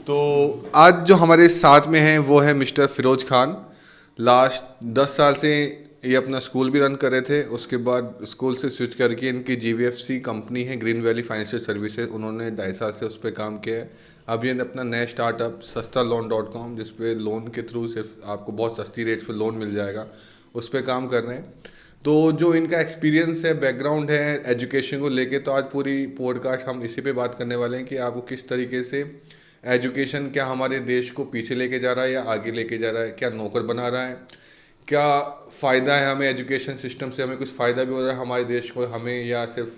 तो आज जो हमारे साथ में हैं वो है मिस्टर फिरोज खान। लास्ट 10 साल से ये अपना स्कूल भी रन कर रहे थे। उसके बाद स्कूल से स्विच करके इनकी जीवीएफसी कंपनी है, ग्रीन वैली फाइनेंशियल सर्विसेज, उन्होंने 2.5 साल से उस पर काम किया है। अब ये अपना नया स्टार्टअप sastaloan.com, जिस पे लोन के थ्रू सिर्फ आपको बहुत सस्ती रेट्स पे लोन मिल जाएगा, उस पर काम कर रहे हैं। तो जो इनका एक्सपीरियंस है, बैकग्राउंड है एजुकेशन को लेके, तो आज पूरी पॉडकास्ट हम इसी पे बात करने वाले हैं कि आपको किस तरीके से एजुकेशन क्या हमारे देश को पीछे लेके जा रहा है या आगे लेके जा रहा है, क्या नौकर बना रहा है, क्या फ़ायदा है हमें एजुकेशन सिस्टम से, हमें कुछ फ़ायदा भी हो रहा है हमारे देश को हमें, या सिर्फ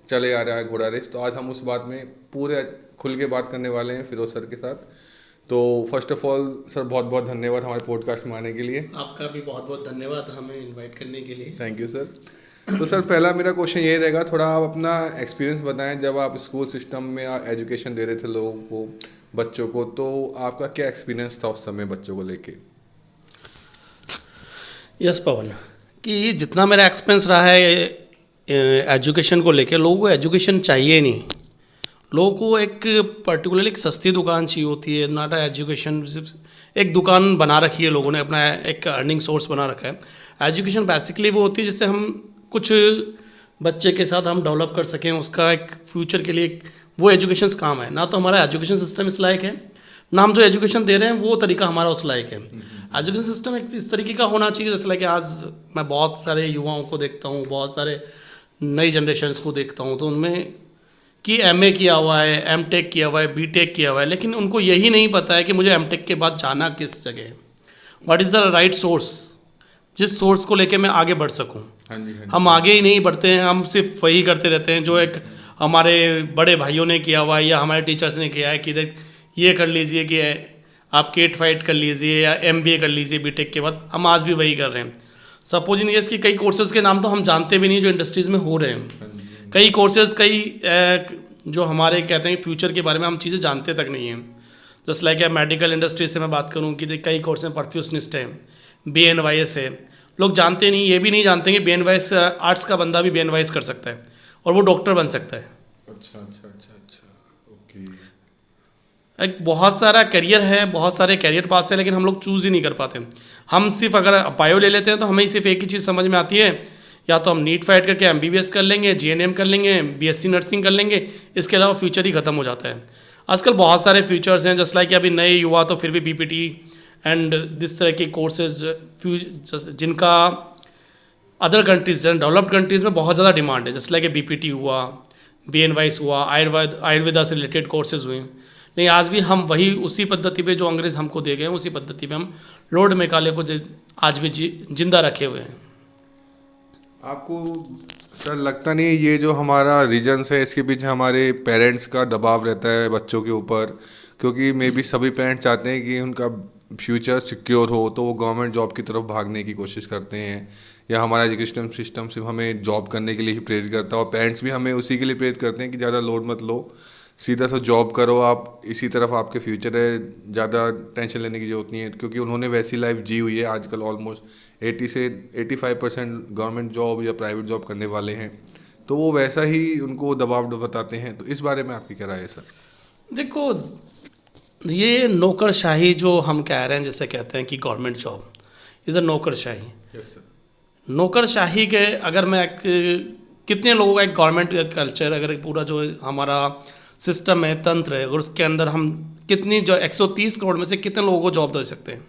चले आ रहा है घोड़ा रेस। तो आज हम उस बात में पूरे खुल के बात करने वाले हैं फिरोज सर के साथ। तो फर्स्ट ऑफ ऑल सर, बहुत बहुत धन्यवाद हमारे पॉडकास्ट में आने के लिए। आपका भी बहुत बहुत धन्यवाद हमें इनवाइट करने के लिए। Thank you sir. तो सर, पहला मेरा क्वेश्चन ये रहेगा, थोड़ा आप अपना एक्सपीरियंस बताएं। जब आप स्कूल सिस्टम में एजुकेशन दे रहे थे लोगों को, बच्चों को, तो आपका क्या एक्सपीरियंस था उस समय बच्चों को लेके? यस पवन, कि जितना मेरा एक्सपीरियंस रहा है एजुकेशन को लेके, लोगों को एजुकेशन चाहिए नहीं। लोगों को एक पर्टिकुलरली एक सस्ती दुकान चाहिए होती है, नॉट एजुकेशन। एक दुकान बना रखी है लोगों ने, अपना एक अर्निंग सोर्स बना रखा है। एजुकेशन बेसिकली वो होती है जिससे हम कुछ बच्चे के साथ हम डेवलप कर सकें, उसका एक फ्यूचर के लिए वो एजुकेशन काम है। ना तो हमारा एजुकेशन सिस्टम इस लायक है, ना हम जो एजुकेशन दे रहे हैं वो तरीका हमारा उस लायक है। एजुकेशन सिस्टम एक इस तरीके का होना चाहिए, जैसे कि आज मैं बहुत सारे युवाओं को देखता हूँ, बहुत सारे नई जनरेशन्स को देखता हूँ, तो उनमें कि एमए किया हुआ है, एमटेक किया हुआ है, बीटेक किया हुआ है, लेकिन उनको यही नहीं पता है कि मुझे एमटेक के बाद जाना किस जगह है, what is the right source, जिस सोर्स को लेके मैं आगे बढ़ सकूं। हम आगे ही नहीं बढ़ते हैं, हम सिर्फ वही करते रहते हैं जो एक हमारे बड़े भाइयों ने किया हुआ है या हमारे टीचर्स ने किया है कि देख ये कर लीजिए कि आप केट फाइट कर लीजिए या एमबीए कर लीजिए बीटेक के बाद। हम आज भी वही कर रहे हैं। सपोज इन केस कि कई कोर्सेज़ के नाम तो हम जानते भी नहीं जो इंडस्ट्रीज़ में हो रहे हैं। कई कोर्सेज़, कई जो हमारे कहते हैं फ्यूचर के बारे में हम चीज़ें जानते तक नहीं हैं। जस्ट लाइक मेडिकल इंडस्ट्री से मैं बात करूँ कि कई कोर्स में परफ्यूशनिस्ट है, BNYS है, लोग जानते नहीं, ये भी नहीं जानते कि BNYS आर्ट्स का बंदा भी BNYS कर सकता है और वो डॉक्टर बन सकता है। अच्छा अच्छा अच्छा अच्छा, ओके। एक बहुत सारा करियर है, बहुत सारे करियर पास है, लेकिन हम लोग चूज़ ही नहीं कर पाते। हम सिर्फ अगर बायो ले लेते हैं तो हमें सिर्फ एक ही चीज़ समझ में आती है, या तो हम नीट फाइट करके MBBS कर लेंगे, GNM कर लेंगे, BSc नर्सिंग कर लेंगे, इसके अलावा फ्यूचर ही ख़त्म हो जाता है। आजकल बहुत सारे फ्यूचर्स हैं, जस्ट लाइक अभी नए युवा तो फिर भी PPT एंड दिस तरह के कोर्सेज जिनका अदर कंट्रीज, डेवलप्ड कंट्रीज़ में बहुत ज़्यादा डिमांड है। जस्ट लाइक BPT हुआ, BNYS हुआ, आयुर्वेदा से रिलेटेड कोर्सेज हुए। नहीं, आज भी हम वही उसी पद्धति पे जो अंग्रेज़ हमको दे गए हैं, उसी पद्धति पे हम लॉर्ड मेकाले को आज भी जिंदा रखे हुए हैं। आपको सर लगता नहीं ये जो हमारा रीजन्स है, इसके पीछे हमारे पेरेंट्स का दबाव रहता है बच्चों के ऊपर? क्योंकि मे बी सभी पेरेंट्स चाहते हैं कि उनका फ्यूचर सिक्योर हो, तो वो गवर्नमेंट जॉब की तरफ भागने की कोशिश करते हैं, या हमारा एजुकेशन सिस्टम सिर्फ हमें जॉब करने के लिए ही प्रेरित करता है, और पेरेंट्स भी हमें उसी के लिए प्रेरित करते हैं कि ज़्यादा लोड मत लो, सीधा सा जॉब करो, आप इसी तरफ आपके फ्यूचर है, ज़्यादा टेंशन लेने की जरूरत नहीं है। क्योंकि उन्होंने वैसी लाइफ जी हुई है। आजकल ऑलमोस्ट 80 से 85% गवर्नमेंट जॉब या प्राइवेट जॉब करने वाले हैं, तो वो वैसा ही उनको दबाव बताते हैं। तो इस बारे में आपकी क्या राय है सर? देखो, ये नौकरशाही जो हम कह रहे हैं, जैसे कहते हैं कि गवर्नमेंट जॉब इज़ अ नौकरशाही। Yes sir. नौकरशाही के अगर मैं कितने लोगों का एक गवर्नमेंट कल्चर, अगर पूरा जो हमारा सिस्टम है, तंत्र है, अगर उसके अंदर हम कितनी जो 130 करोड़ में से कितने लोगों को जॉब दे सकते हैं?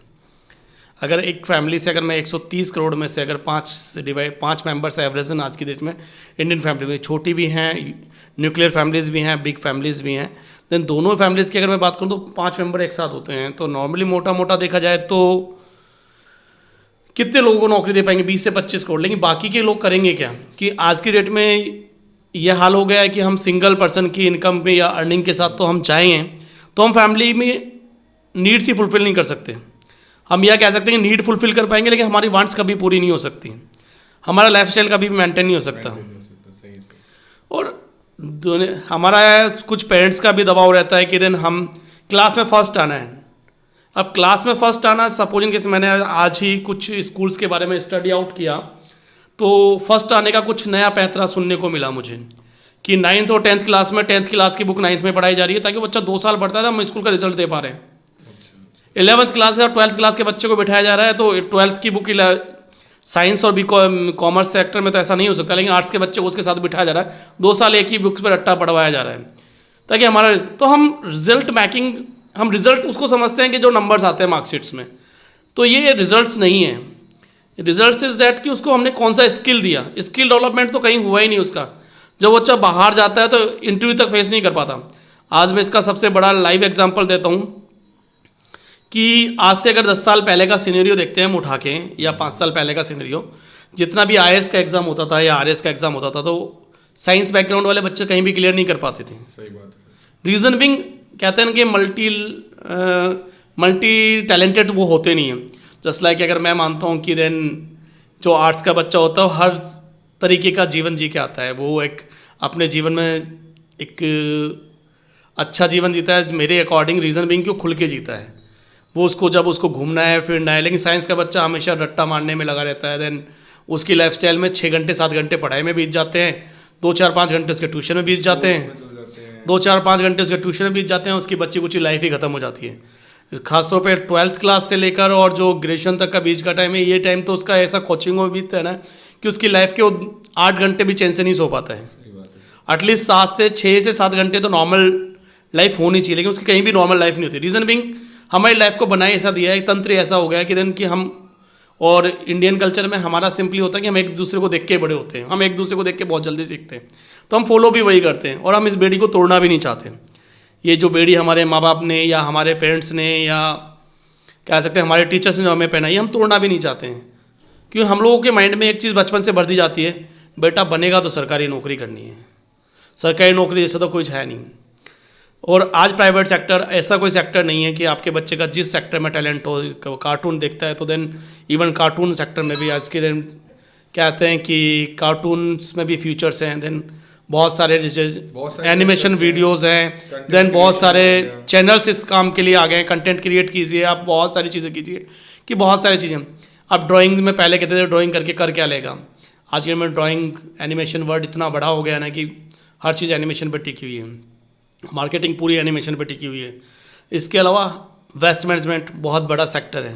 अगर एक फैमिली से, अगर मैं 130 करोड़ में से अगर 5 मेंबर्स एवरेज आज की डेट में इंडियन फैमिली में, छोटी भी हैं, न्यूक्लियर फैमिलीज़ भी हैं, बिग फैमिलीज़ भी हैं, देन दोनों फैमिलीज़ की अगर मैं बात करूँ तो 5 मेंबर एक साथ होते हैं। तो नॉर्मली मोटा मोटा देखा जाए तो कितने लोगों को नौकरी दे पाएंगे? 20 से 25 करोड़। लेकिन बाकी के लोग करेंगे क्या? कि आज की डेट में यह हाल हो गया है कि हम सिंगल पर्सन की इनकम पे या अर्निंग के साथ तो हम चाहें तो हम फैमिली में नीड्स ही फुलफ़िल नहीं कर सकते। हम यह कह सकते हैं कि नीड फुलफ़िल कर पाएंगे, लेकिन हमारी वांट्स कभी पूरी नहीं हो सकती, हमारा लाइफस्टाइल कभी भी मेंटेन नहीं हो सकता। और हमारा कुछ पेरेंट्स का भी दबाव रहता है कि देन हम क्लास में फर्स्ट आना है। अब क्लास में फर्स्ट आना, सपोजिंग केस मैंने आज ही कुछ स्कूल्स के बारे में स्टडी आउट किया, तो फर्स्ट आने का कुछ नया पैंतरा सुनने को मिला मुझे कि 9th और 10th क्लास में 10th क्लास की बुक 9th में पढ़ाई जा रही है, ताकि बच्चा 2 साल पढ़ता है तो हम स्कूल का रिजल्ट दे पा रहे हैं। 11th क्लास और 12th क्लास के बच्चे को बिठाया जा रहा है, तो 12th की बुक साइंस और कॉमर्स सेक्टर में तो ऐसा नहीं हो सकता, लेकिन आर्ट्स के बच्चे को उसके साथ बिठाया जा रहा है, 2 साल एक ही बुक्स पर रट्टा पढ़वाया जा रहा है, ताकि हमारा तो हम रिजल्ट उसको समझते हैं कि जो नंबर्स आते हैं मार्कशीट्स में, तो ये रिजल्ट्स नहीं है। रिजल्ट्स इज दैट कि उसको हमने कौन सा स्किल दिया। स्किल डेवलपमेंट तो कहीं हुआ ही नहीं उसका। जब बच्चा बाहर जाता है तो इंटरव्यू तक फेस नहीं कर पाता। आज मैं इसका सबसे बड़ा लाइव एग्जांपल देता हूँ कि आज से अगर 10 साल पहले का सिनेरियो देखते हैं हम उठा के, या 5 साल पहले का सिनेरियो, जितना भी IAS का एग्ज़ाम होता था या RS का एग्ज़ाम होता था, तो साइंस बैकग्राउंड वाले बच्चे कहीं भी क्लियर नहीं कर पाते थे। सही बात है। रीज़न बिंग कहते हैं कि मल्टी टैलेंटेड वो होते नहीं हैं। जस्ट लाइक अगर मैं मानता हूँ कि देन जो आर्ट्स का बच्चा होता है वो हर तरीके का जीवन जी के आता है, वो एक अपने जीवन में एक अच्छा जीवन जीता है मेरे अकॉर्डिंग। रीज़न बिंग कि वो खुल के जीता है, वो जब उसको घूमना है फिरना है। लेकिन साइंस का बच्चा हमेशा रट्टा मारने में लगा रहता है, देन उसकी लाइफस्टाइल में 6 घंटे 7 घंटे पढ़ाई में बीत जाते हैं, 2-4-5 घंटे उसके ट्यूशन में बीत जाते हैं, 2-4-5 घंटे उसके ट्यूशन में बीत जाते हैं, उसकी बच्ची कुछ लाइफ ही ख़त्म हो जाती है। खासतौर पे 12th क्लास से लेकर और जो ग्रेजुएशन तक का बीच का टाइम है, ये टाइम तो उसका ऐसा कोचिंगों में बीतता है ना कि उसकी लाइफ के 8 घंटे भी चैन से नहीं सो पाता है। एटलीस्ट 6 से 7 घंटे तो नॉर्मल लाइफ होनी चाहिए, लेकिन उसकी कहीं भी नॉर्मल लाइफ नहीं होती। रीज़न बिंग हमारी लाइफ को बनाए ऐसा दिया है, तंत्र ऐसा हो गया कि देन कि हम, और इंडियन कल्चर में हमारा सिंपली होता है कि हम एक दूसरे को देख के बड़े होते हैं, हम एक दूसरे को देख के बहुत जल्दी सीखते हैं, तो हम फॉलो भी वही करते हैं, और हम इस बेड़ी को तोड़ना भी नहीं चाहते। ये जो बेड़ी हमारे माँ बाप ने या हमारे पेरेंट्स ने या कह सकते हैं हमारे टीचर्स ने जो हमें पहनाई, हम तोड़ना भी नहीं चाहते हैं। क्योंकि हम लोगों के माइंड में एक चीज़ बचपन से भर दी जाती है, बेटा बनेगा तो सरकारी नौकरी करनी है, सरकारी नौकरी जैसा तो कुछ है नहीं। और आज प्राइवेट सेक्टर ऐसा कोई सेक्टर नहीं है कि आपके बच्चे का जिस सेक्टर में टैलेंट हो। कार्टून देखता है तो देन इवन कार्टून सेक्टर में भी आज के दिन कहते हैं कि कार्टून्स में भी फ्यूचर्स हैं, देन बहुत सारे एनिमेशन वीडियोस हैं, देन बहुत सारे चैनल्स इस काम के लिए आ गए हैं। कंटेंट क्रिएट कीजिए आप, बहुत सारी चीज़ें कीजिए कि बहुत सारी चीज़ें। आप ड्राइंग में पहले कहते थे ड्राइंग करके कर क्या लेगा, आज के में ड्राइंग एनिमेशन वर्ड इतना बड़ा हो गया ना कि हर चीज़ एनिमेशन पर टिकी हुई है, मार्केटिंग पूरी एनिमेशन पर टिकी हुई है। इसके अलावा वेस्ट मैनेजमेंट बहुत बड़ा सेक्टर है,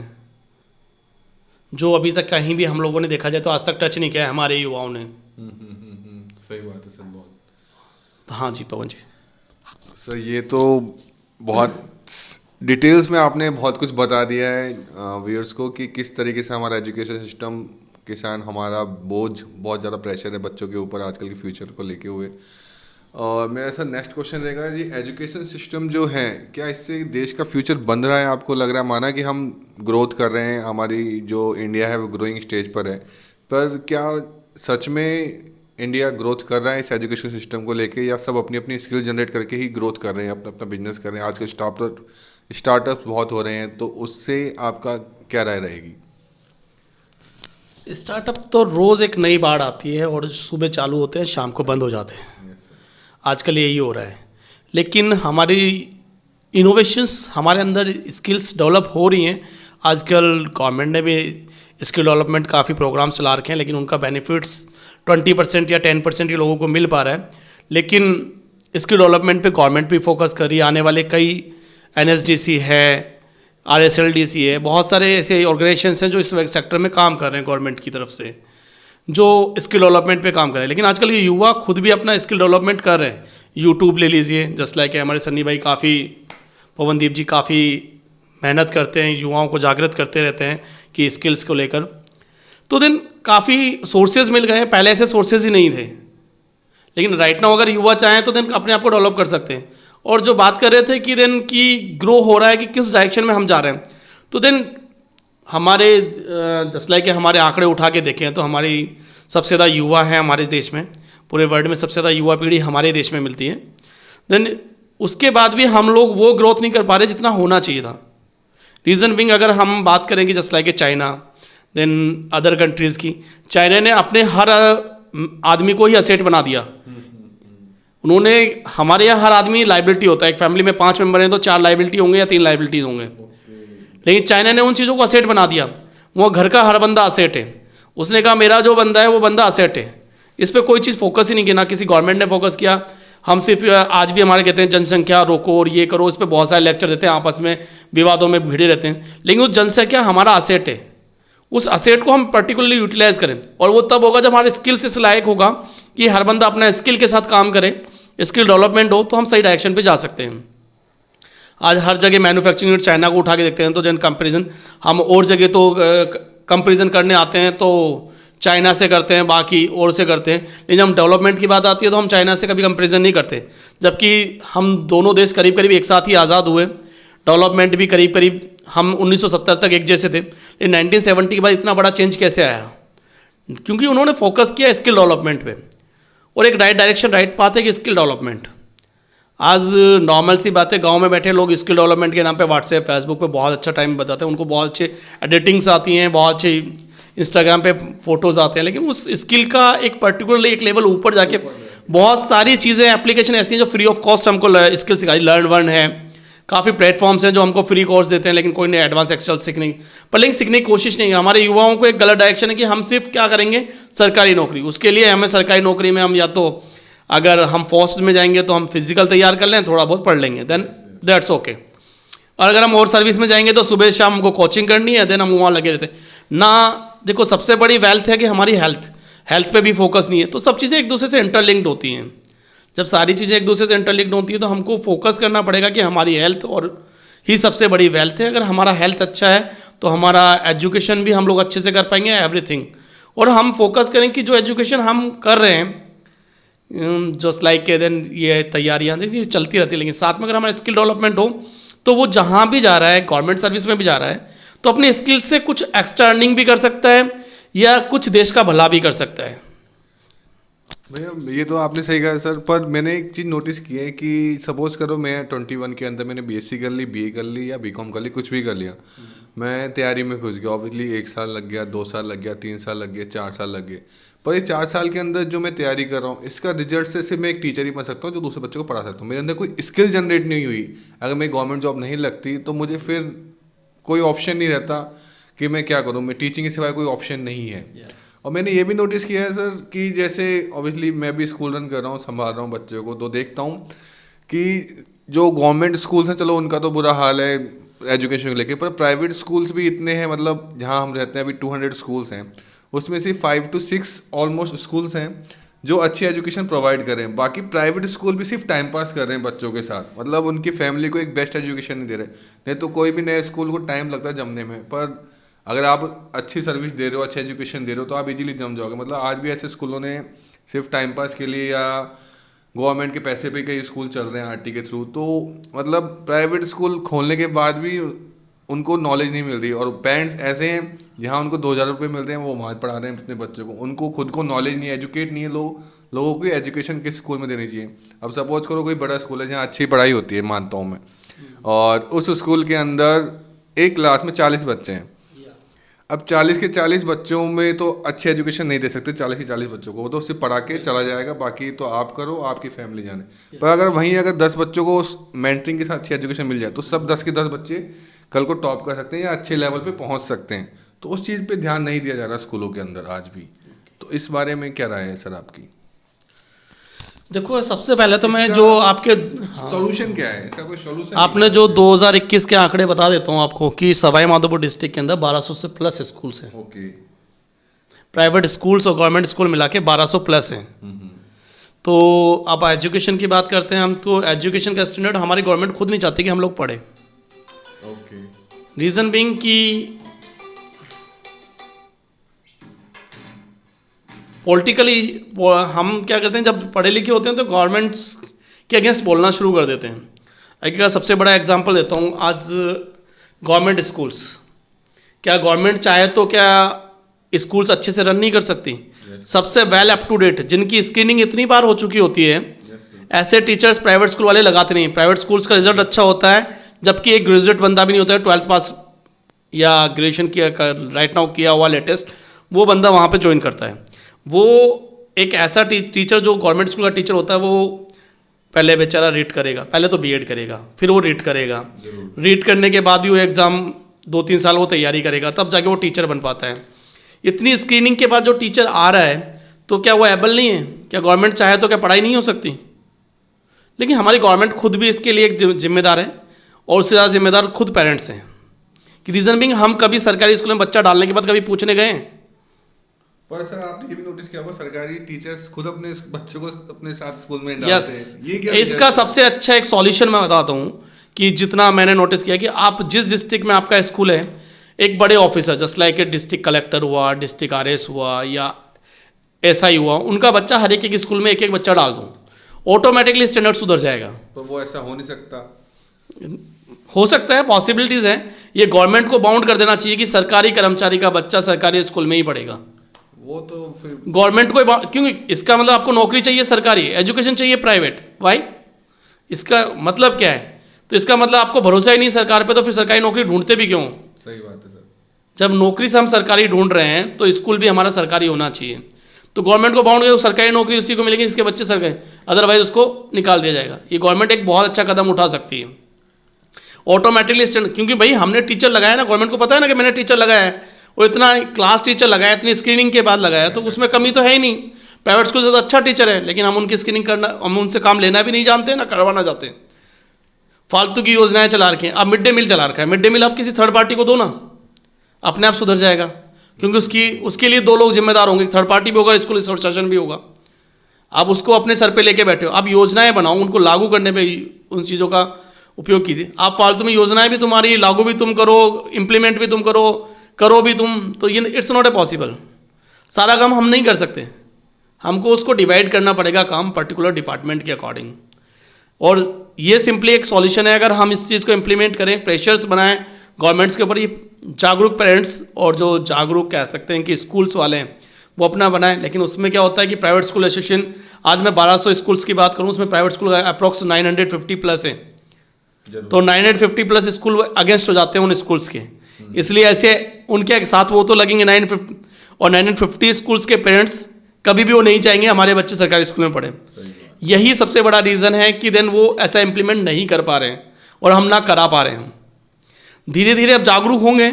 जो अभी तक कहीं भी हम लोगों ने देखा जाए तो आज तक टच नहीं किया है हमारे युवाओं ने। सही बात है सर, बहुत। हाँ जी पवन जी। सर ये तो बहुत डिटेल्स में आपने बहुत कुछ बता दिया है व्यूअर्स को कि किस तरीके से हमारा एजुकेशन सिस्टम के साथ हमारा बोझ, बहुत ज़्यादा प्रेशर है बच्चों के ऊपर आजकल के फ्यूचर को लेके हुए। और मेरा सर नेक्स्ट क्वेश्चन रहेगा जी, एजुकेशन सिस्टम जो है क्या इससे देश का फ्यूचर बन रहा है? आपको लग रहा है, माना कि हम ग्रोथ कर रहे हैं, हमारी जो इंडिया है वो ग्रोइंग स्टेज पर है, पर क्या सच में इंडिया ग्रोथ कर रहा है इस एजुकेशन सिस्टम को लेके, या सब अपनी अपनी स्किल जनरेट करके ही ग्रोथ कर रहे हैं, अपना अपना बिजनेस कर रहे हैं? आजकल स्टार्टअप्स बहुत हो रहे हैं, तो उससे आपका क्या राय रहेगी? स्टार्टअप तो रोज़ एक नई बाढ़ आती है और सुबह चालू होते हैं शाम को बंद हो जाते हैं। आजकल यही हो रहा है। लेकिन हमारी इनोवेशंस, हमारे अंदर स्किल्स डेवलप हो रही हैं। आजकल गवर्नमेंट ने भी स्किल डेवलपमेंट काफ़ी प्रोग्राम चला रखे हैं, लेकिन उनका बेनिफिट्स 20% या 10% ही लोगों को मिल पा रहा है। लेकिन स्किल डेवलपमेंट पे गवर्नमेंट भी फोकस कर रही है। आने वाले कई NSDC है, RSLDC है, बहुत सारे ऐसे ऑर्गेनाइजेशंस हैं जो इस सेक्टर में काम कर रहे हैं गवर्नमेंट की तरफ से, जो स्किल डेवलपमेंट पे काम कर रहे हैं। लेकिन आजकल के युवा खुद भी अपना स्किल डेवलपमेंट कर रहे हैं। यूट्यूब ले लीजिए, जस्ट लाइक हमारे सन्नी भाई काफ़ी, पवनदीप जी काफ़ी मेहनत करते हैं, युवाओं को जागृत करते रहते हैं कि स्किल्स को लेकर। तो देन काफ़ी सोर्सेज मिल गए हैं, पहले ऐसे सोर्सेज ही नहीं थे। लेकिन राइट नाउ अगर युवा चाहें तो देन अपने आप को डेवलप कर सकते हैं। और जो बात कर रहे थे कि देन की ग्रो हो रहा है कि किस डायरेक्शन में हम जा रहे हैं, तो देन हमारे जस्ट लाइक हमारे आंकड़े उठा के देखें तो हमारी सबसे ज़्यादा युवा है हमारे देश में, पूरे वर्ल्ड में सबसे ज़्यादा युवा पीढ़ी हमारे देश में मिलती है। देन उसके बाद भी हम लोग वो ग्रोथ नहीं कर पा रहे जितना होना चाहिए था। रीज़न बिंग अगर हम बात करेंगे just like China, then other countries की, चाइना ने अपने हर आदमी को ही असेट बना दिया। उन्होंने, हमारे यहाँ हर आदमी लाइबिलिटी होता है, एक फैमिली में 5 मेंबर हैं तो 4 लाइबिलिटी होंगे या 3 लाइबिलिटीज होंगे। लेकिन चाइना ने उन चीज़ों को असेट बना दिया। वो घर का हर बंदा असेट है। उसने कहा मेरा जो बंदा है वो बंदा असेट है। इस पर कोई चीज़ फोकस ही नहीं किया, ना किसी गवर्नमेंट ने फोकस किया। हम सिर्फ आज भी हमारे कहते हैं जनसंख्या रोको और ये करो, इस पर बहुत सारे लेक्चर देते हैं, आपस में विवादों में भिड़े रहते हैं। लेकिन उस जनसंख्या हमारा असेट है, उस असेट को हम पर्टिकुलरली यूटिलाइज करें, और वो तब होगा जब हमारे स्किल्स इस लायक होगा कि हर बंदा अपना स्किल के साथ काम करे, स्किल डेवलपमेंट हो, तो हम सही डायरेक्शन पे जा सकते हैं। आज हर जगह मैन्युफैक्चरिंग यूनिट चाइना को उठा के देखते हैं तो जन कंपेरिजन हम और जगह तो कंपेरिजन करने आते हैं तो चाइना से करते हैं, बाकी और से करते हैं, लेकिन जब डेवलपमेंट की बात आती है तो हम चाइना से कभी कंपेरिजन नहीं करते। जबकि हम दोनों देश करीब करीब एक साथ ही आज़ाद हुए, डेवलपमेंट भी करीब करीब हम 1970 तक एक जैसे थे, लेकिन 1970 के बाद इतना बड़ा चेंज कैसे आया? क्योंकि उन्होंने फोकस किया स्किल डेवलपमेंट पे, और एक राइट डायरेक्शन राइट पाथ है कि स्किल डेवलपमेंट। आज नॉर्मल सी बात है, गांव में बैठे लोग स्किल डेवलपमेंट के नाम पे व्हाट्सएप फेसबुक पे बहुत अच्छा टाइम बताते हैं, उनको बहुत अच्छे एडिटिंग्स आती हैं, बहुत अच्छे इंस्टाग्राम पे फोटोज़ आते हैं, लेकिन उस स्किल का एक पर्टिकुलरली एक लेवल ऊपर जाके बहुत सारी चीज़ें एप्लीकेशन ऐसी हैं जो फ्री ऑफ कॉस्ट हमको स्किल सिखाई। लर्न वन है, काफ़ी प्लेटफॉर्म्स हैं जो हमको फ्री कोर्स देते हैं, लेकिन कोई नहीं एडवांस एक्सेल सीखने पर, लेकिन सीखने की कोशिश नहीं है। हमारे युवाओं को एक गलत डायरेक्शन है कि हम सिर्फ क्या करेंगे, सरकारी नौकरी। उसके लिए हमें सरकारी नौकरी में हम या तो अगर हम फोर्स में जाएंगे तो हम फिजिकल तैयार कर लें, थोड़ा बहुत पढ़ लेंगे, देन दैट्स ओके। और अगर हम और सर्विस में जाएंगे तो सुबह शाम हमको कोचिंग करनी है, देन हम वहाँ लगे रहते हैं ना। देखो सबसे बड़ी वेल्थ है कि हमारी हेल्थ पे भी फोकस नहीं है, तो सब चीज़ें एक दूसरे से इंटरलिंक्ड होती हैं। जब सारी चीज़ें एक दूसरे से इंटरलिंक्ड होती है तो हमको फोकस करना पड़ेगा कि हमारी हेल्थ और ही सबसे बड़ी वेल्थ है। अगर हमारा हेल्थ अच्छा है तो हमारा एजुकेशन भी हम लोग अच्छे से कर पाएंगे, एवरीथिंग। और हम फोकस करें कि जो एजुकेशन हम कर रहे हैं, जस्ट लाइक के देन ये तैयारियाँ चलती रहती है, लेकिन साथ में अगर हमारा स्किल डेवलपमेंट हो तो वो जहाँ भी जा रहा है, गवर्नमेंट सर्विस में भी जा रहा है, तो अपने स्किल से कुछ एक्स्ट्रा अर्निंग भी कर सकता है या कुछ देश का भला भी कर सकता है। भैया ये तो आपने सही कहा सर, पर मैंने एक चीज़ नोटिस की है कि सपोज करो मैं 21 के अंदर मैंने बीएससी कर ली, बीए कर ली या बीकॉम कर ली, कुछ भी कर लिया, मैं तैयारी में घुस गया। ऑब्वियसली 1 साल लग गया, 2 साल लग गया, 3 साल लग गया, 4 साल लग गए। पर ये 4 साल के अंदर जो मैं तैयारी कर रहा हूँ, इसका रिजल्ट से सिर्फ मैं एक टीचर ही बन सकता हूँ जो दूसरे बच्चों को पढ़ा सकता हूँ। मेरे अंदर कोई स्किल जनरेट नहीं हुई। अगर मेरी गवर्नमेंट जॉब नहीं लगती तो मुझे फिर कोई ऑप्शन नहीं रहता कि मैं क्या करूँ, मैं टीचिंग के सिवाय कोई ऑप्शन नहीं है। और मैंने ये भी नोटिस किया है सर कि जैसे ऑब्वियसली मैं भी स्कूल रन कर रहा हूँ, संभाल रहा हूँ बच्चों को, तो देखता हूँ कि जो गवर्नमेंट स्कूल्स हैं, चलो उनका तो बुरा हाल है एजुकेशन को लेके, पर प्राइवेट स्कूल्स भी इतने हैं, मतलब जहाँ हम रहते हैं अभी 200 स्कूल्स हैं, उसमें से 5 to 6 ऑलमोस्ट स्कूल्स हैं जो अच्छी एजुकेशन प्रोवाइड कर रहे हैं। बाकी प्राइवेट स्कूल भी सिर्फ टाइम पास कर रहे हैं बच्चों के साथ, मतलब उनकी फैमिली को एक बेस्ट एजुकेशन नहीं दे रहे। नहीं तो कोई भी नए स्कूल को टाइम लगता है जमने में, पर अगर आप अच्छी सर्विस दे रहे हो, अच्छी एजुकेशन दे रहे हो, तो आप इजीली जम जाओगे। मतलब आज भी ऐसे स्कूलों ने सिर्फ टाइम पास के लिए या गवर्नमेंट के पैसे पे कई स्कूल चल रहे हैं आरटी के थ्रू, तो मतलब प्राइवेट स्कूल खोलने के बाद भी उनको नॉलेज नहीं मिल रही। और पेरेंट्स ऐसे हैं जहाँ उनको 2000 रुपये मिलते हैं वो वहाँ पढ़ा रहे हैं अपने बच्चों को, उनको खुद को नॉलेज नहीं है, एजुकेट नहीं है। लोगों को एजुकेशन किस स्कूल में देनी चाहिए। अब सपोज करो कोई बड़ा स्कूल है जहाँ अच्छी पढ़ाई होती है, मानता हूँ मैं, और उस स्कूल के अंदर एक क्लास में 40 बच्चे हैं। अब 40 के 40 बच्चों में तो अच्छी एजुकेशन नहीं दे सकते 40 के 40 बच्चों को, वो तो सिर्फ पढ़ा के चला जाएगा, बाकी तो आप करो, आपकी फैमिली जाने। पर अगर वहीं अगर 10 बच्चों को मेंटरिंग के साथ अच्छी एजुकेशन मिल जाए तो सब 10 के 10 बच्चे कल को टॉप कर सकते हैं या अच्छे लेवल पे पहुंच सकते हैं। तो उस चीज़ पे ध्यान नहीं दिया जा रहा स्कूलों के अंदर आज भी। तो इस बारे में क्या राय है सर आपकी? देखो सबसे पहले तो मैं जो आपके सॉल्यूशन क्या है, इसका कोई सॉल्यूशन? आपने जो 2021 के आंकड़े बता देता हूँ आपको कि सवाई माधोपुर डिस्ट्रिक्ट के अंदर 1200 से प्लस स्कूल्स हैं। ओके। प्राइवेट स्कूल्स और गवर्नमेंट स्कूल मिला के 1200 प्लस हैं। तो अब एजुकेशन की बात करते हैं हम, तो एजुकेशन का स्टैंडर्ड हमारी गवर्नमेंट खुद नहीं चाहती कि हम लोग पढ़े। ओके। रीज़न बीइंग कि पॉलिटिकली हम क्या करते हैं, जब पढ़े लिखे होते हैं तो गवर्नमेंट्स के अगेंस्ट बोलना शुरू कर देते हैं। एक सबसे बड़ा एग्जांपल देता हूँ, आज गवर्नमेंट स्कूल्स, क्या गवर्नमेंट चाहे तो क्या स्कूल्स अच्छे से रन नहीं कर सकती? सबसे वेल अप टू डेट जिनकी स्क्रीनिंग इतनी बार हो चुकी होती है, ऐसे टीचर्स प्राइवेट स्कूल वाले लगाते नहीं। प्राइवेट स्कूल्स का रिजल्ट अच्छा होता है, जबकि एक ग्रेजुएट बंदा भी नहीं होता है, 12th पास या ग्रेजुएशन किया राइट नाउ किया हुआ लेटेस्ट, वो बंदा वहाँ पे ज्वाइन करता है। वो एक ऐसा टीचर जो गवर्नमेंट स्कूल का टीचर होता है, वो पहले बेचारा रीड करेगा, पहले तो बीएड करेगा, फिर वो रीड करेगा, रीड करने के बाद भी वो एग्ज़ाम 2-3 साल वो तैयारी करेगा, तब जाके वो टीचर बन पाता है। इतनी स्क्रीनिंग के बाद जो टीचर आ रहा है, तो क्या वो एबल नहीं है? क्या गवर्नमेंट चाहे तो क्या पढ़ाई नहीं हो सकती? लेकिन हमारी गवर्नमेंट खुद भी इसके लिए एक जिम्मेदार है, और उससे ज़्यादा जिम्मेदार खुद पेरेंट्स हैं। कि रीज़न बिंग, हम कभी सरकारी स्कूल में बच्चा डालने के बाद कभी पूछने गए हैं? पर सर आपने ये भी नोटिस किया होगा, सरकारी टीचर्स खुद अपने बच्चों को अपने साथ स्कूल में डालते हैं। ये क्या इसका सबसे अच्छा एक सॉल्यूशन मैं बताता हूँ कि जितना मैंने नोटिस किया कि आप जिस डिस्ट्रिक्ट में आपका स्कूल है, एक बड़े officer just like a district collector हुआ, डिस्ट्रिक्ट आरएस हुआ या एसआई हुआ, उनका बच्चा हर एक स्कूल में एक एक बच्चा डाल दूँ, ऑटोमेटिकली स्टैंडर्ड सुधर जाएगा। तो वो ऐसा हो नहीं सकता? हो सकता है, पॉसिबिलिटीज़ हैं। ये गवर्नमेंट को बाउंड कर देना चाहिए कि सरकारी कर्मचारी का बच्चा सरकारी स्कूल में ही पढ़ेगा। वो तो फिर गवर्नमेंट को क्योंकि इसका मतलब आपको नौकरी चाहिए सरकारी, एजुकेशन चाहिए प्राइवेट, वाई? इसका मतलब क्या है? तो इसका मतलब आपको भरोसा ही नहीं सरकार पे, तो फिर सरकारी नौकरी ढूंढते भी क्यों? सही बात है सर। जब नौकरी से हम सरकारी ढूंढ रहे हैं तो स्कूल भी हमारा सरकारी होना चाहिए। तो गवर्नमेंट को बाउंड कर, सरकारी नौकरी उसी को मिलेगी इसके बच्चे सरकारी, अदरवाइज उसको निकाल दिया जाएगा। ये गवर्नमेंट एक बहुत अच्छा कदम उठा सकती है ऑटोमेटिकली स्टैंड, क्योंकि भाई हमने टीचर लगाया ना, गवर्नमेंट को पता है ना कि मैंने टीचर लगाया है, और इतना क्लास टीचर लगाया, इतनी स्क्रीनिंग के बाद लगाया, तो उसमें कमी तो है ही नहीं। प्राइवेट स्कूल से तो अच्छा टीचर है, लेकिन हम उनकी स्क्रीनिंग करना, हम उनसे काम लेना भी नहीं जानते, ना करवाना चाहते। फालतू की योजनाएं चला रखी हैं। अब मिड डे मील चला रखा है, मिड डे मील आप किसी थर्ड पार्टी को दो ना, अपने आप सुधर जाएगा, क्योंकि उसके लिए दो लोग जिम्मेदार होंगे, थर्ड पार्टी भी होगा, स्कूल शासन भी होगा। आप उसको अपने सर पे लेके बैठे हो, आप योजनाएं बनाओ, उनको लागू करने पे उन चीज़ों का उपयोग कीजिए। आप फालतू में योजनाएं भी तुम्हारी, लागू भी तुम करो, इम्प्लीमेंट भी तुम करो भी तुम, तो ये इट्स नॉट ए पॉसिबल। सारा काम हम नहीं कर सकते, हमको उसको डिवाइड करना पड़ेगा काम पर्टिकुलर डिपार्टमेंट के अकॉर्डिंग। और ये सिंपली एक सॉल्यूशन है, अगर हम इस चीज़ को इम्प्लीमेंट करें, प्रेशर्स बनाएं गवर्नमेंट्स के ऊपर। ये जागरूक पेरेंट्स और जो जागरूक कह सकते हैं कि स्कूल्स वाले हैं, वो अपना बनाएं। लेकिन उसमें क्या होता है कि प्राइवेट स्कूल एसोसिएशन, आज मैं 1200 स्कूल्स की बात करूं, उसमें प्राइवेट स्कूल अप्रॉक्स 950 प्लस है, तो 950 प्लस स्कूल अगेंस्ट हो जाते हैं उन स्कूल्स के। इसलिए ऐसे उनके साथ वो तो लगेंगे 950, और 950 स्कूल्स के पेरेंट्स कभी भी वो नहीं चाहेंगे हमारे बच्चे सरकारी स्कूल में पढ़े। यही सबसे बड़ा रीज़न है कि देन वो ऐसा इम्प्लीमेंट नहीं कर पा रहे हैं और हम ना करा पा रहे हैं। धीरे धीरे अब जागरूक होंगे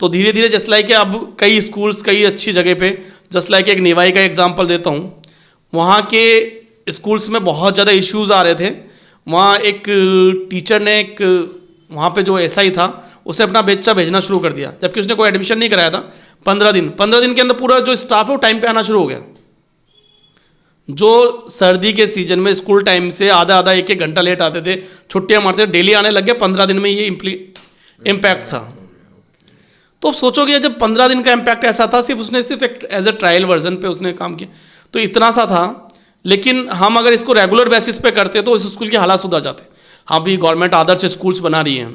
तो धीरे धीरे, जस्ट लाइक अब कई स्कूल्स कई अच्छी जगह पे, जस्ट लाइक एक निवाई का एग्जांपल देता हूँ, वहाँ के स्कूल्स में बहुत ज़्यादा इश्यूज़ आ रहे थे। वहाँ एक टीचर ने, एक वहाँ पे जो एसआई था, उसने अपना बच्चा भेजना शुरू कर दिया, जबकि उसने कोई एडमिशन नहीं कराया था। 15 दिन के अंदर पूरा जो स्टाफ है वो टाइम पे आना शुरू हो गया। जो सर्दी के सीजन में स्कूल टाइम से आधा एक घंटा लेट आते थे, छुट्टियां मारते थे, डेली आने लग गए। 15 दिन में ये इम्पैक्ट था। तो अब सोचो कि जब 15 दिन का इम्पैक्ट ऐसा था, सिर्फ एज ए ट्रायल वर्जन पे उसने काम किया, तो इतना सा था। लेकिन हम अगर इसको रेगुलर बेसिस पे करते तो इस स्कूल के हालात सुधर जाते। हाँ भी गवर्नमेंट आदर्श स्कूल्स बना रही हैं,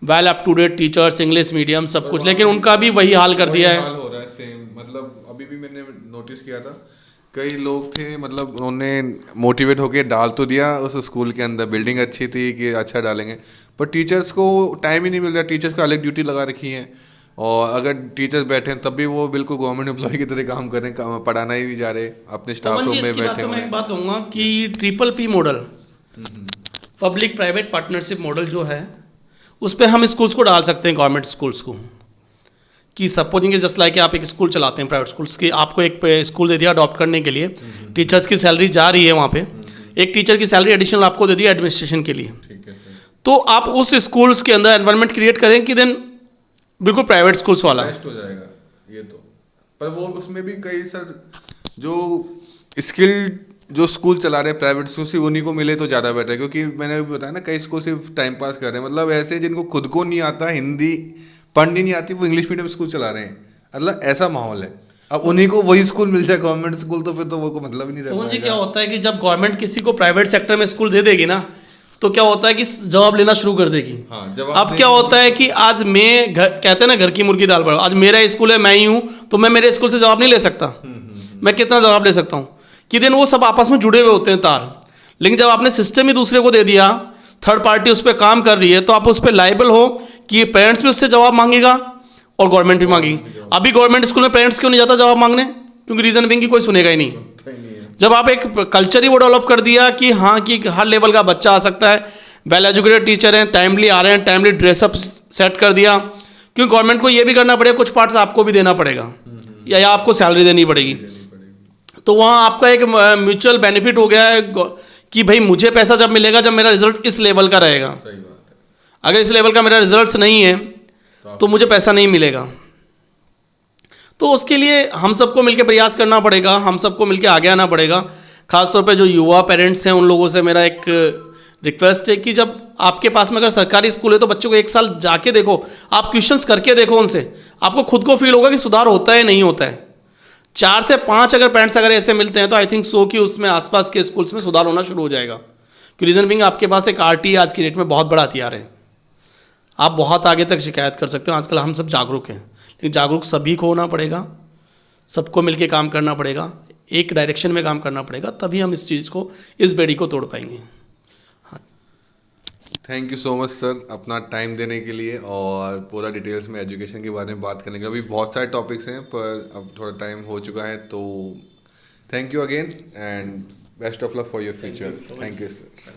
well up to date teachers, English medium सब कुछ, लेकिन उनका भी वही हाल कर दिया है। हाल हो रहा है सेम। मतलब अभी भी मैंने नोटिस किया था, कई लोग थे, मतलब उन्होंने मोटिवेट होके डाल तो दिया उस स्कूल के अंदर, बिल्डिंग अच्छी थी कि अच्छा डालेंगे, पर टीचर्स को टाइम ही नहीं मिल रहा। टीचर्स को अलग ड्यूटी लगा रखी है, और अगर टीचर्स बैठे हैं तब भी वो बिल्कुल गवर्नमेंट एम्प्लॉय की तरह काम कर रहे हैं, पढ़ाना ही नहीं जा रहे, अपने स्टाफ रूम में बैठे हुए मैं एक हैं। बात कहूँगा कि PPP model, public private partnership model जो है, उस पर हम स्कूल्स को डाल सकते हैं, गवर्नमेंट स्कूल्स को। कि सपोजिंग जस्ट लाइक आप एक स्कूल चलाते हैं प्राइवेट स्कूल्स की, आपको एक स्कूल दे दिया अडॉप्ट करने के लिए, टीचर्स की सैलरी जा रही है वहाँ पे, एक टीचर की सैलरी एडिशनल आपको दे दी एडमिनिस्ट्रेशन के लिए। तो आप उस स्कूल्स के अंदर एनवायरनमेंट क्रिएट करें कि देन बिल्कुल प्राइवेट स्कूल्स वाला बेस्ट हो जाएगा ये तो। पर वो उसमें भी कई सर जो स्किल्ड जो स्कूल चला रहे हैं प्राइवेट स्कूल, सिर्फ उन्हीं को मिले तो ज़्यादा बेटर है। क्योंकि मैंने भी बताया ना, कई स्कूल सिर्फ टाइम पास कर रहे हैं, मतलब ऐसे जिनको खुद को नहीं आता, हिंदी पढ़नी नहीं आती, वो इंग्लिश मीडियम स्कूल चला रहे हैं, मतलब ऐसा माहौल है। अब उन्हीं को वही स्कूल मिल जाए गवर्नमेंट स्कूल, तो फिर तो वो को मतलब ही नहीं रह पाएगा। क्या होता है कि जब गवर्नमेंट किसी को प्राइवेट सेक्टर में स्कूल दे देगी ना, तो क्या होता है कि जवाब लेना शुरू कर देगी। अब क्या होता है कि आज मैं कहते हैं ना घर की मुर्गी दाल बड़ा, आज मेरा स्कूल है, मैं ही हूँ, तो मैं मेरे स्कूल से जवाब नहीं ले सकता। मैं कितना जवाब ले सकता हूँ कि दिन वो सब आपस में जुड़े हुए होते हैं तार। लेकिन जब आपने सिस्टम ही दूसरे को दे दिया, थर्ड पार्टी उस पर काम कर रही है, तो आप उस पर लाइबल हो कि पेरेंट्स भी उससे जवाब मांगेगा और गवर्नमेंट भी मांगेगी। अभी गवर्नमेंट स्कूल में पेरेंट्स क्यों नहीं जाता जवाब मांगने? क्योंकि रीजन बिंग की कोई सुनेगा ही नहीं। जब आप एक कल्चर ही वो डेवलप कर दिया कि हाँ कि हर लेवल का बच्चा आ सकता है, वेल एजुकेटेड टीचर हैं, टाइमली आ रहे हैं, टाइमली ड्रेसअप सेट कर दिया, क्योंकि गवर्नमेंट को ये भी करना पड़ेगा, कुछ पार्ट्स आपको भी देना पड़ेगा या आपको सैलरी देनी पड़ेगी। तो वहाँ आपका एक म्यूचुअल बेनिफिट हो गया है कि भाई मुझे पैसा जब मिलेगा जब मेरा रिजल्ट इस लेवल का रहेगा। सही बात है। अगर इस लेवल का मेरा रिजल्ट नहीं है तो मुझे पैसा नहीं मिलेगा। तो उसके लिए हम सबको मिलकर प्रयास करना पड़ेगा, हम सबको मिलकर आगे आना पड़ेगा। खासतौर पे जो युवा पेरेंट्स हैं उन लोगों से मेरा एक रिक्वेस्ट है कि जब आपके पास में अगर सरकारी स्कूल है तो बच्चों को एक साल जाके देखो, आप क्वेश्चंस करके देखो उनसे, आपको खुद को फील होगा कि सुधार होता है नहीं होता है। 4 से 5 अगर पेरेंट्स अगर ऐसे मिलते हैं तो आई थिंक सो कि उसमें आसपास के स्कूल्स में सुधार होना शुरू हो जाएगा। कि रीज़न बिंग आपके पास एक RT आज की डेट में बहुत बड़ा हथियार है, आप बहुत आगे तक शिकायत कर सकते हो। आजकल हम सब जागरूक हैं, लेकिन जागरूक सभी को होना पड़ेगा, सबको मिलके काम करना पड़ेगा, एक डायरेक्शन में काम करना पड़ेगा, तभी हम इस चीज़ को, इस बेड़ी को तोड़ पाएंगे। Thank you so much sir अपना टाइम देने के लिए और पूरा डिटेल्स में एजुकेशन के बारे में बात करने के। अभी बहुत सारे टॉपिक्स हैं पर अब थोड़ा टाइम हो चुका है, तो thank you again and best of luck for your future. Thank you sir.